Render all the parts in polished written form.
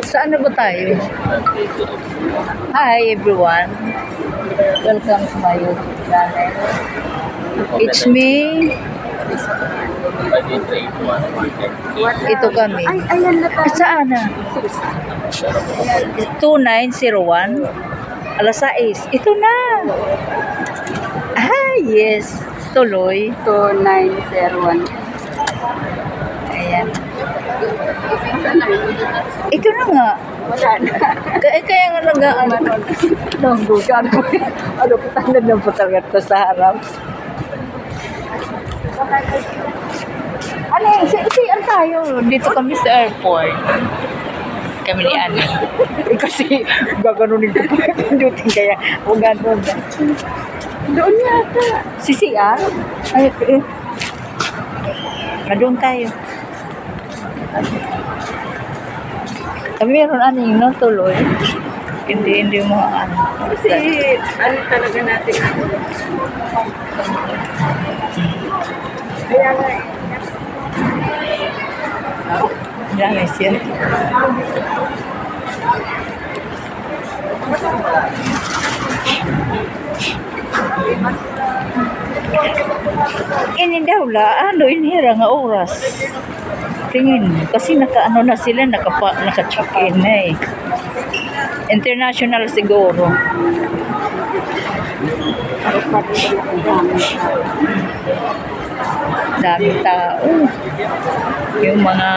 Saan na ba tayo? Hi everyone. Welcome to my YouTube channel. It's me. Ito kami. Ay, ayan na tayo. Saan na? 2901. Alas 6. Ito na. Ah, yes. Tuloy. 2901. Ayan. Ito na nga. Wala na. Kaya nga nagaan. Nanggugan ko. Ano po tayo ng putagat to sa harap? Ano yun? Siyan tayo. Dito kami sa airport. Kami ni Ana. Kasi gaganunin ko pa. Pindutin kaya. Huwag ganun. Doon yata. Si CR? Ay, doon tayo. Kami meron ano yung no, tuloy. Hindi mo ano. Kasi ano talaga natin. Kaya nga eh. Dami siya. Ini daw la, ano inira nga oras. Tingin, kasi naka-ano na sila, naka-check-in na eh. International siguro. Dami tao. Yung mga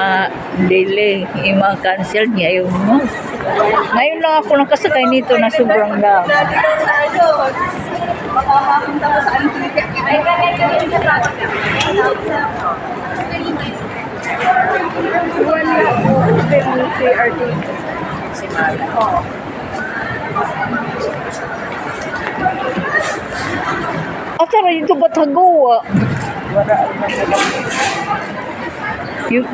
delay, yung mga cancel niya, yung no. Ngayon lang ako nakasakay nito na sobrang dami. Makakapunta ko sa Antique. Ay, wala po. CRT. Oo. At tara, ito ba't hagawa? Wala naman na Yung...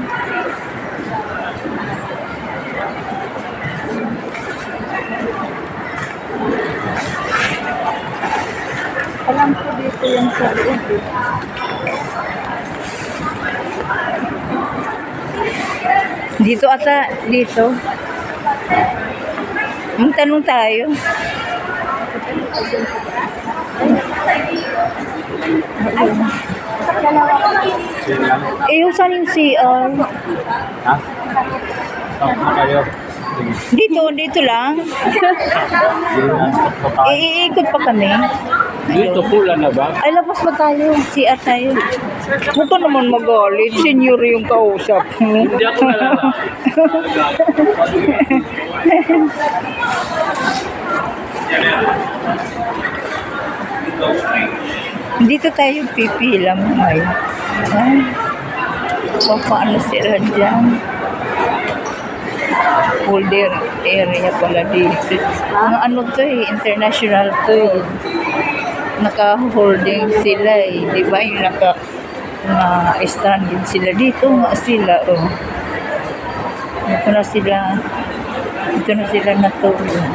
alam ko dito yung sa loob. Dito ata, dito. Magtanong tayo. Eh, saan yung CR? Ha? Stop na kayo. Dito lang. Iikot pa kami. Dito pula na ba? Ay, labas ba tayo? CR tayo. Huwag ka naman magalit. Senior yung kausap mo. Hindi ako nalala. Dito tayo pipila mo ngayon. Ay, paano sila dyan? Folder area pala dito. Mga ano to eh, international to eh. Naka-holding sila eh. Di ba yung na-stranded sila dito nga sila oh. Dito na sila natulog.